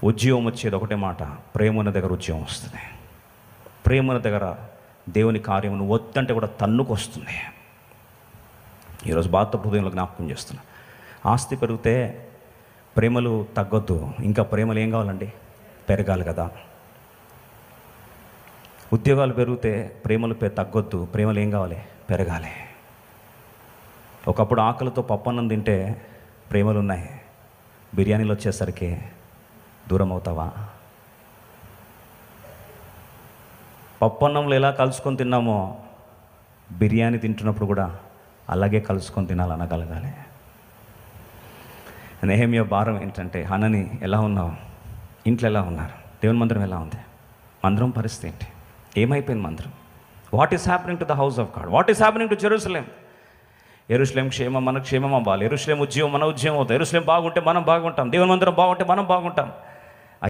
ఉద్యోగం వచ్చేది ఒకటే మాట, ప్రేమ ఉన్న దగ్గర ఉద్యోగం వస్తుంది. ప్రేమ ఉన్న దగ్గర దేవుని కార్యమును వద్దంటే కూడా తన్నుకు వస్తుంది. ఈరోజు బాధ హృదయంలో జ్ఞాపకం చేస్తున్నా. ఆస్తి పెరిగితే ప్రేమలు తగ్గొద్దు, ఇంకా ప్రేమలు ఏం కావాలండి? పెరగాలి కదా. ఉద్యోగాలు పెరిగితే ప్రేమలు తగ్గొద్దు, ప్రేమలు ఏం కావాలి? పెరగాలి. ఒకప్పుడు ఆకలితో పప్పన్నం తింటే ప్రేమలు ఉన్నాయి, బిర్యానీలు వచ్చేసరికి దూరం అవుతావా? పప్పన్నంలో ఎలా కలుసుకొని తిన్నామో బిర్యానీ తింటున్నప్పుడు కూడా అలాగే కలుసుకొని తినాలనగలగాలి. నెహెమ్యా భారం ఏంటంటే, హనని ఎలా ఉన్నావు, ఇంట్లో ఎలా ఉన్నారు, దేవుని మందిరం ఎలా ఉంది, మందిరం పరిస్థితి ఏంటి, ఏమైపోయింది మందిరం? What is happening to the house of God, what is happening to Jerusalem? యెరూషలేం క్షేమం మన క్షేమం అవ్వాలి, యెరూషలేం ఉద్యోగం మన ఉద్యోగం అవుతుంది, యెరూషలేం బాగుంటే మనం బాగుంటాం, దేవుని మందిరం బాగుంటే మనం బాగుంటాం.